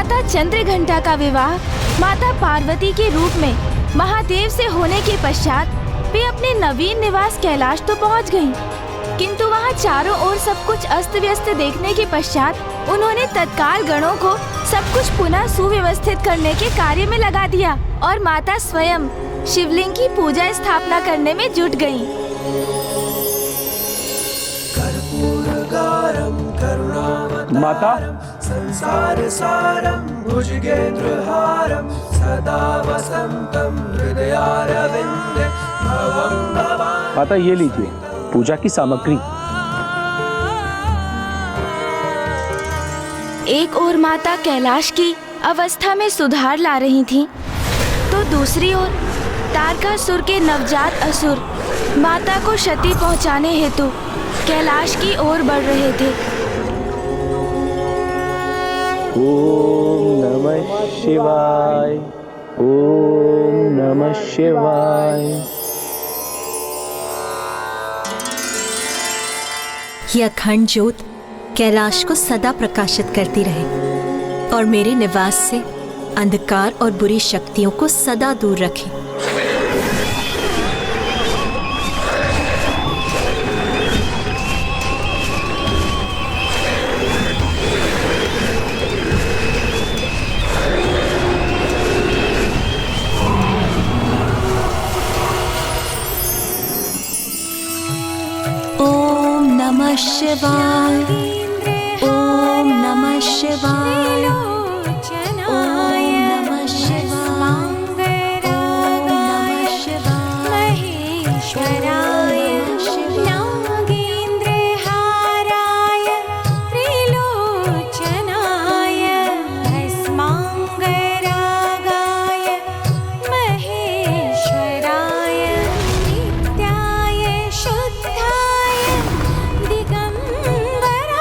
माता चंद्रघंटा का विवाह माता पार्वती के रूप में महादेव से होने के पश्चात वे अपने नवीन निवास कैलाश तो पहुंच गयीं, किंतु वहां चारों ओर सब कुछ अस्त व्यस्त देखने के पश्चात उन्होंने तत्काल गणों को सब कुछ पुनः सुव्यवस्थित करने के कार्य में लगा दिया और माता स्वयं शिवलिंग की पूजा स्थापना करने में जुट गयीं। माता, संसार सारम भुजगेंद्रहारम सदा वसंतम हृदयारविंदे भवं भवानि। माता ये लीजिए पूजा की सामग्री। एक ओर माता कैलाश की अवस्था में सुधार ला रही थीं, तो दूसरी ओर तारकासुर के नवजात असुर माता को क्षति पहुंचाने हेतु कैलाश की ओर बढ़ रहे थे। ओम नमः शिवाय, ओम नमः शिवाय। यह अखंड ज्योत कैलाश को सदा प्रकाशित करती रहे और मेरे निवास से अंधकार और बुरी शक्तियों को सदा दूर रखे। ओम नमः शिवाय, ओम नमः शिवाय, ओम नमः शिवाय, ओम नमः शिवाय, महेश्वराय, नागेंद्रहाराय, त्रिलोचनाय, भस्मांगरागाय, महेश्वराय, नित्याय शुद्धाय, दिगंबराय,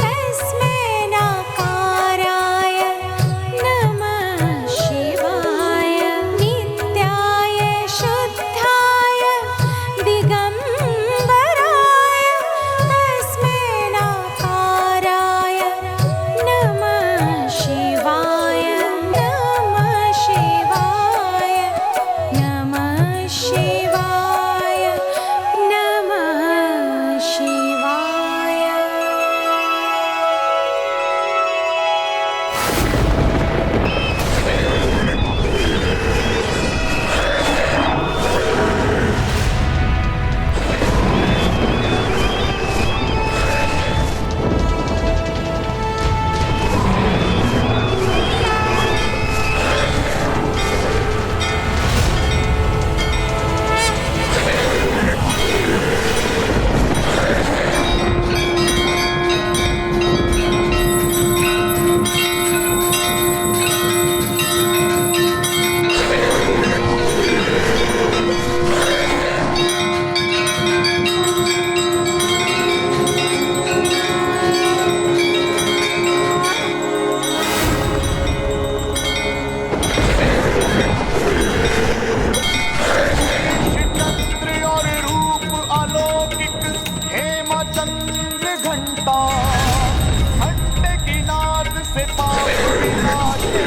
तस्मै नाकाराय नमः शिवाय। नित्याय शुद्धाय, दिगंबराय, तस्मै नाकाराय नमः शिवाय। नमः शिवाय, नमः शिवाय, नमः शिवाय। चंद्र और रूप अलौकिक हेमचंद्र घंटा खंड की नाद से पाप विनाशे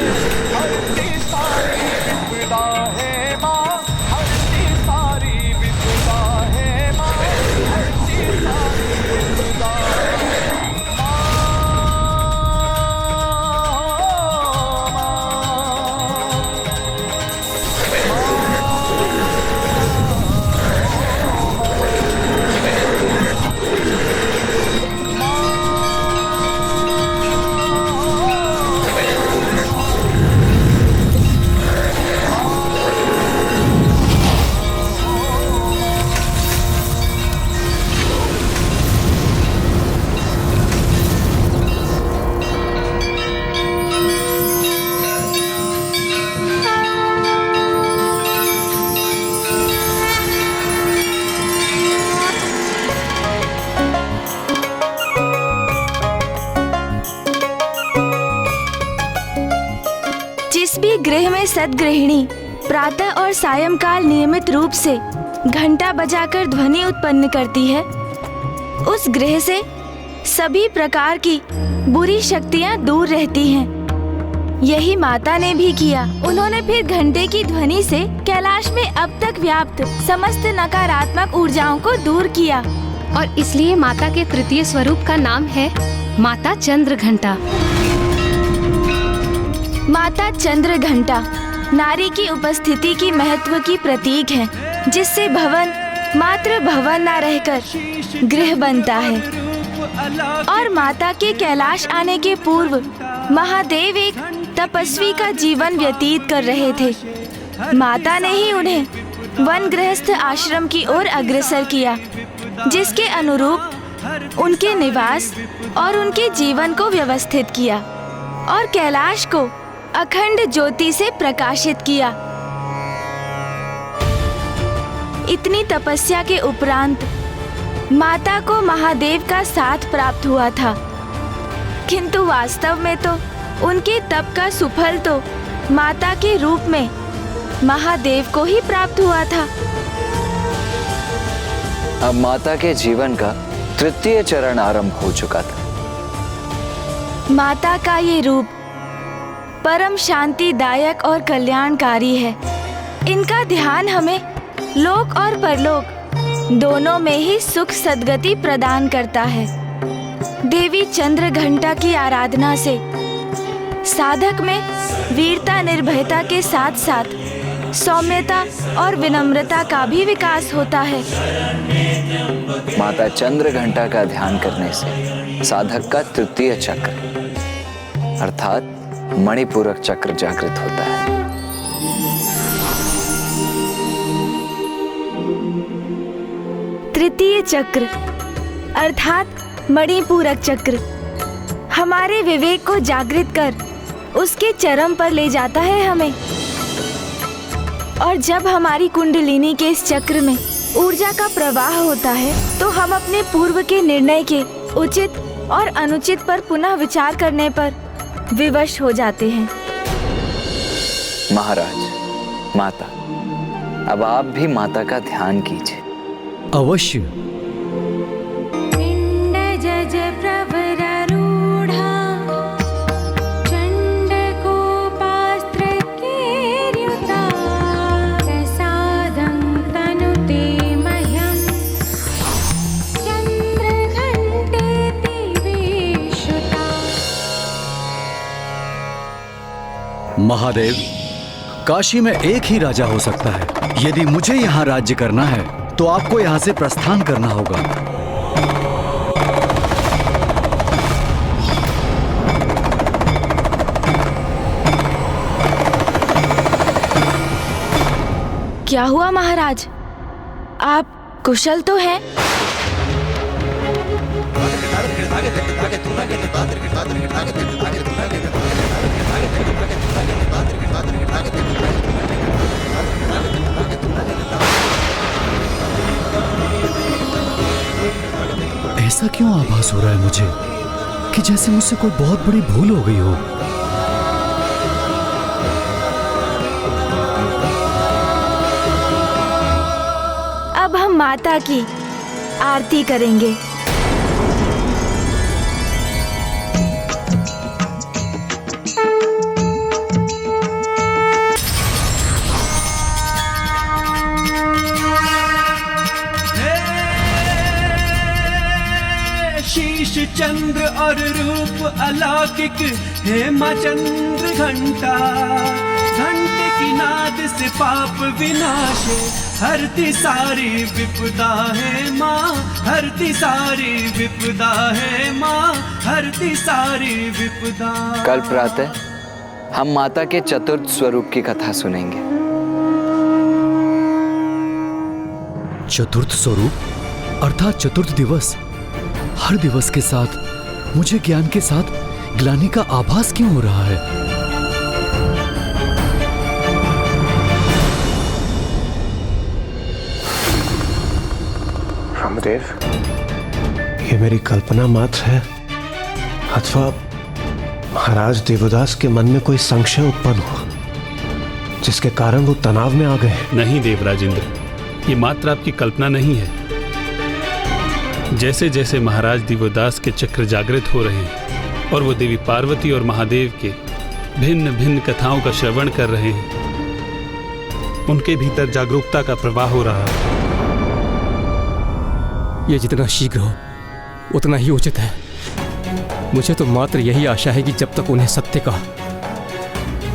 हरती सारी विपदा है माँ, हरती सारी विपदा है माँ, हरती सारी विपदा जिस भी गृह में सद्गृहिणी प्रातः और सायंकाल नियमित रूप से घंटा बजाकर ध्वनि उत्पन्न करती है, उस गृह से सभी प्रकार की बुरी शक्तियां दूर रहती हैं यही माता ने भी किया। उन्होंने फिर घंटे की ध्वनि से कैलाश में अब तक व्याप्त समस्त नकारात्मक ऊर्जाओं को दूर किया। और इसलिए माता के तृतीय स्वरूप का नाम है माता चंद्र घंटा। माता चंद्र घंटा नारी की उपस्थिति की महत्व की प्रतीक है, जिससे भवन मात्र भवन न रहकर गृह बनता है। और माता के कैलाश आने के पूर्व महादेव एक तपस्वी का जीवन व्यतीत कर रहे थे। माता ने ही उन्हें वन गृहस्थ आश्रम की ओर अग्रसर किया, जिसके अनुरूप उनके निवास और उनके जीवन को व्यवस्थित किया और कैलाश को अखंड ज्योति से प्रकाशित किया। इतनी तपस्या के उपरांत माता को महादेव का साथ प्राप्त हुआ था, किंतु वास्तव में तो उनके तप का सुफल तो माता के रूप में महादेव को ही प्राप्त हुआ था। अब माता के जीवन का तृतीय चरण आरंभ हो चुका था। माता का ये रूप परम शांतिदायक और कल्याणकारी है। इनका ध्यान हमें लोक और परलोक दोनों में ही सुख सद्गति प्रदान करता है। देवी चंद्र घंटा की आराधना से साधक में वीरता निर्भयता के साथ साथ सौम्यता और विनम्रता का भी विकास होता है। माता चंद्र घंटा का ध्यान करने से साधक का तृतीय चक्र अर्थात मणिपूरक चक्र जागृत होता है। तृतीय चक्र अर्थात मणिपूरक चक्र हमारे विवेक को जागृत कर उसके चरम पर ले जाता है हमें। और जब हमारी कुंडलिनी के इस चक्र में ऊर्जा का प्रवाह होता है, तो हम अपने पूर्व के निर्णय के उचित और अनुचित पर पुनः विचार करने पर विवश हो जाते हैं। महाराज, माता, अब आप भी माता का ध्यान कीजिए। अवश्य। महादेव, काशी में एक ही राजा हो सकता है। यदि मुझे यहाँ राज्य करना है तो आपको यहाँ से प्रस्थान करना होगा। क्या हुआ महाराज? आप कुशल तो हैं? ऐसा क्यों आभास हो रहा है मुझे कि जैसे मुझसे कोई बहुत बड़ी भूल हो गई हो। अब हम माता की आरती करेंगे। शीश चंद्र और रूप अलौकिक हे माँ चंद्र घंटा, घंटे की नाद से पाप विनाशे, हरती सारी विपदा है माँ, हरती सारी विपदा है माँ, हरती सारी विपदा। कल प्रातः हम माता के चतुर्थ स्वरूप की कथा सुनेंगे। चतुर्थ स्वरूप अर्थात चतुर्थ दिवस। हर दिवस के साथ मुझे ज्ञान के साथ ग्लानि का आभास क्यों हो रहा है? रामदेव, ये मेरी कल्पना मात्र है अथवा महाराज देवदास के मन में कोई संशय उत्पन्न हुआ जिसके कारण वो तनाव में आ गए? नहीं देवराजेंद्र, ये मात्र आपकी कल्पना नहीं है। जैसे जैसे महाराज दिव्यदास के चक्र जागृत हो रहे हैं और वो देवी पार्वती और महादेव के भिन्न भिन्न कथाओं का श्रवण कर रहे हैं, उनके भीतर जागरूकता का प्रवाह हो रहा है। ये जितना शीघ्र हो उतना ही उचित है। मुझे तो मात्र यही आशा है कि जब तक उन्हें सत्य का,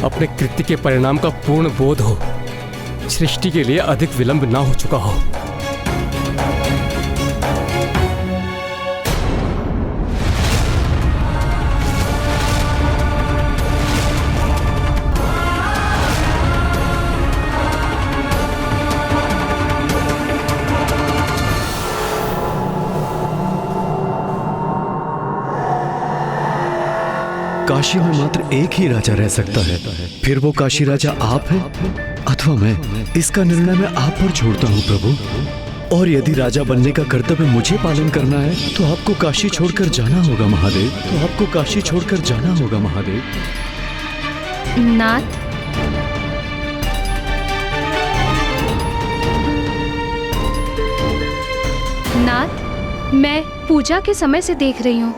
अपने कृत्य के परिणाम का पूर्ण बोध हो, सृष्टि के लिए अधिक विलंब ना हो चुका हो। काशी में मात्र एक ही राजा रह सकता है, फिर वो काशी राजा आप हैं अथवा मैं। इसका निर्णय मैं आप पर छोड़ता हूँ प्रभु। और यदि राजा बनने का कर्तव्य मुझे पालन करना है तो आपको काशी छोड़कर जाना होगा महादेव, तो आपको काशी छोड़कर जाना होगा महादेव। नाथ, नाथ, मैं पूजा के समय से देख रही हूँ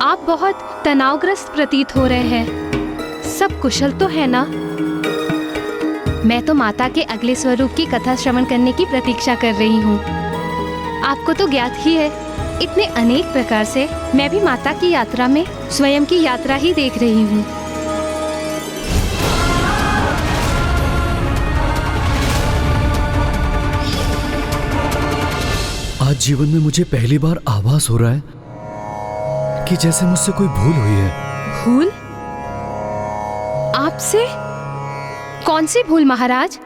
आप बहुत तनावग्रस्त प्रतीत हो रहे हैं। सब कुशल तो है ना? मैं तो माता के अगले स्वरूप की कथा श्रवण करने की प्रतीक्षा कर रही हूँ। आपको तो ज्ञात ही है, इतने अनेक प्रकार से मैं भी माता की यात्रा में स्वयं की यात्रा ही देख रही हूँ। आज जीवन में मुझे पहली बार आभास हो रहा है कि जैसे मुझसे कोई भूल हुई है। भूल? आपसे? कौन सी भूल महाराज?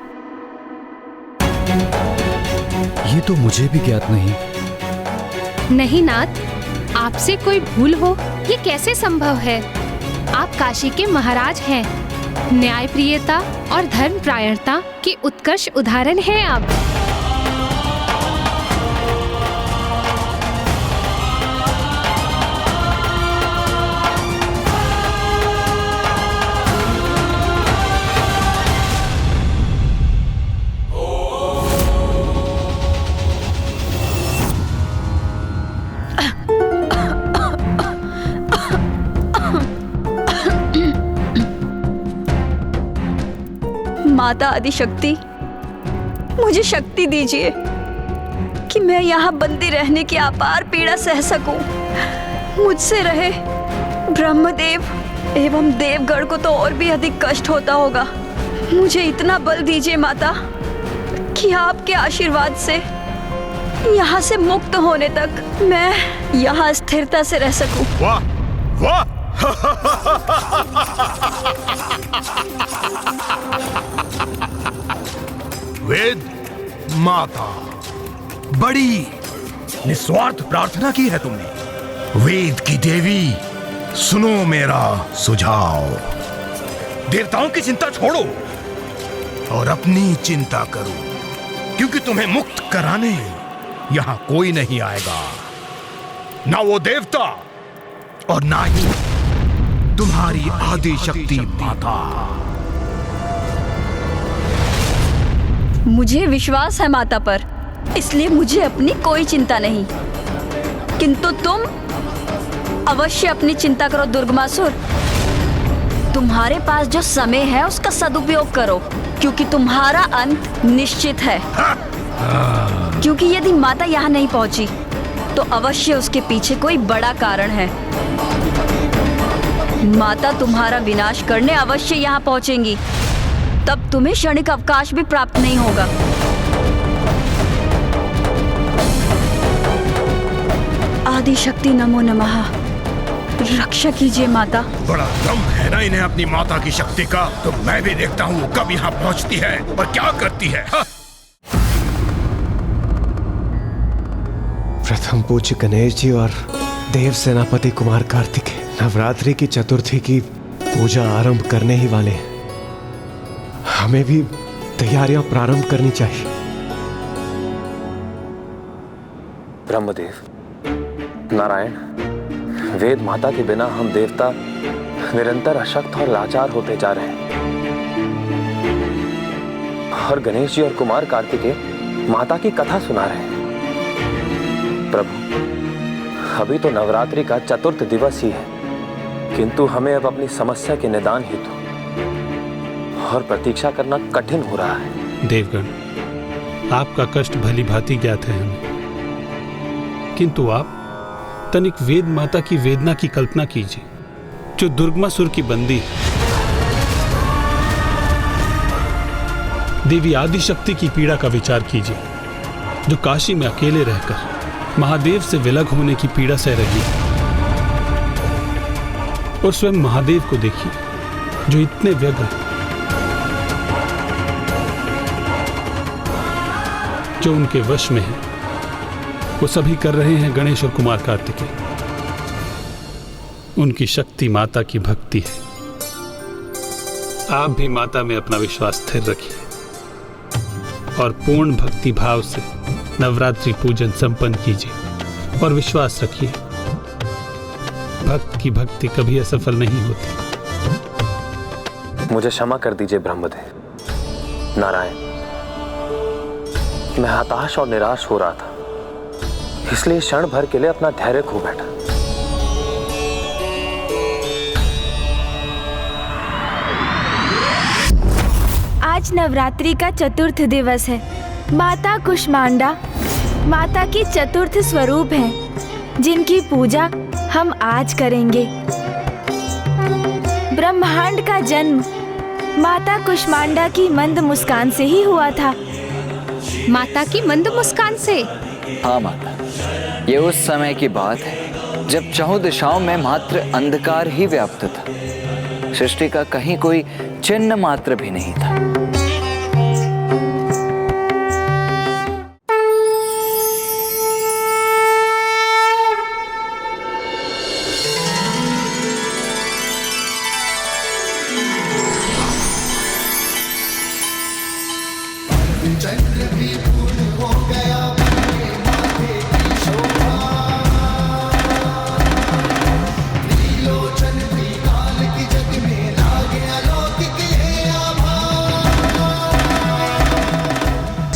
ये तो मुझे भी ज्ञात नहीं। नहीं नाथ, आपसे कोई भूल हो ये कैसे संभव है? आप काशी के महाराज हैं, न्यायप्रियता और धर्मप्रायणता के उत्कर्ष उदाहरण हैं आप। माता आदिशक्ति, मुझे शक्ति दीजिए कि मैं यहाँ बंदी रहने की अपार पीड़ा सह सकूं। मुझसे रहे ब्रह्मदेव एवं देवगण को तो और भी अधिक कष्ट होता होगा। मुझे इतना बल दीजिए माता कि आपके आशीर्वाद से यहाँ से मुक्त होने तक मैं यहाँ स्थिरता से रह सकूं। वाह वाह! वेद माता, बड़ी निस्वार्थ प्रार्थना की है तुमने। वेद की देवी, सुनो मेरा सुझाव। देवताओं की चिंता छोड़ो और अपनी चिंता करो, क्योंकि तुम्हें मुक्त कराने यहां कोई नहीं आएगा, ना वो देवता और ना ही तुम्हारी आदि शक्ति माता। मुझे विश्वास है माता पर, इसलिए मुझे अपनी कोई चिंता नहीं। किंतु तुम अवश्य अपनी चिंता करो दुर्गमासुर। तुम्हारे पास जो समय है उसका सदुपयोग करो, क्योंकि तुम्हारा अंत निश्चित है। क्योंकि यदि माता यहाँ नहीं पहुंची तो अवश्य उसके पीछे कोई बड़ा कारण है। माता तुम्हारा विनाश करने अवश्य यहाँ पहुंचेंगी, तब तुम्हें क्षणिक अवकाश भी प्राप्त नहीं होगा। आदि शक्ति नमो नमः। रक्षा कीजिए माता। बड़ा दम है ना इन्हें अपनी माता की शक्ति का। तो मैं भी देखता हूँ कब यहाँ पहुँचती है और क्या करती है। प्रथम पूज्य गणेश जी और देव सेनापति कुमार कार्तिकेय नवरात्रि की चतुर्थी की पूजा आरंभ करने ही वाले हैं। हमें भी तैयारियां प्रारंभ करनी चाहिए। ब्रह्मदेव, नारायण, वेद माता के बिना हम देवता निरंतर अशक्त और लाचार होते जा रहे हैं। और गणेश जी और कुमार कार्तिकेय माता की कथा सुना रहे हैं। प्रभु, अभी तो नवरात्रि का चतुर्थ दिवस ही है किंतु हमें अब अपनी समस्या के निदान हेतु और प्रतीक्षा करना कठिन हो रहा है। देवगण, आपका कष्ट भली भांति ज्ञात है हमें, किंतु आप तनिक वेद माता की वेदना की कल्पना कीजिए, जो दुर्गमासुर की बंदी है। देवी आदिशक्ति की पीड़ा का विचार कीजिए, जो काशी में अकेले रहकर महादेव से विलग होने की पीड़ा सह रही है। और स्वयं महादेव को देखिए, जो इतने व्यग्र हैं, जो उनके वश में है। वो सभी कर रहे हैं गणेश और कुमार कार्तिकेय। उनकी शक्ति माता की भक्ति है। आप भी माता में अपना विश्वास स्थिर रखिए और पूर्ण भक्ति भाव से नवरात्रि पूजन संपन्न कीजिए और विश्वास रखिए, भक्त की भक्ति कभी असफल नहीं होती। मुझे क्षमा कर दीजिए ब्रह्मदेव। नारायण, मैं हताश और निराश हो रहा था, इसलिए क्षण भर के लिए अपना धैर्य खो बैठा। आज नवरात्रि का चतुर्थ दिवस है। माता कुष्मांडा माता की चतुर्थ स्वरूप हैं, जिनकी पूजा हम आज करेंगे। ब्रह्मांड का जन्म माता कुष्मांडा की मंद मुस्कान से ही हुआ था। माता की मंद मुस्कान से? हाँ माता, ये उस समय की बात है जब चहुं दिशाओं में मात्र अंधकार ही व्याप्त था। सृष्टि का कहीं कोई चिन्ह मात्र भी नहीं था।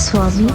स्वामी,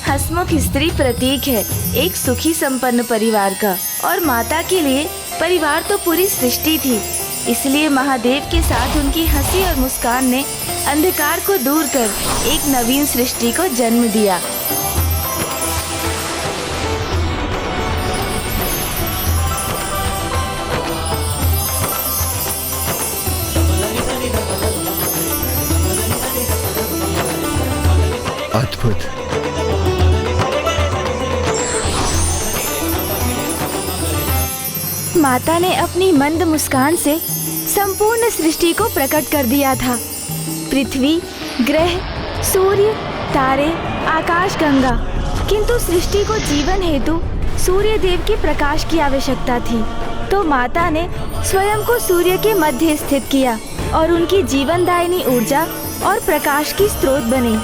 हसमुख स्त्री प्रतीक है एक सुखी संपन्न परिवार का, और माता के लिए परिवार तो पूरी सृष्टि थी। इसलिए महादेव के साथ उनकी हंसी और मुस्कान ने अंधकार को दूर कर एक नवीन सृष्टि को जन्म दिया। अद्भुत। माता ने अपनी मंद मुस्कान से संपूर्ण सृष्टि को प्रकट कर दिया था। पृथ्वी, ग्रह, सूर्य, तारे, आकाश गंगा। किंतु सृष्टि को जीवन हेतु सूर्य देव के प्रकाश की आवश्यकता थी, तो माता ने स्वयं को सूर्य के मध्य स्थित किया और उनकी जीवनदायिनी ऊर्जा और प्रकाश की स्रोत बनी।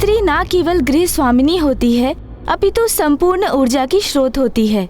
स्त्री न केवल गृह स्वामिनी होती है अपितु संपूर्ण ऊर्जा की स्रोत होती है।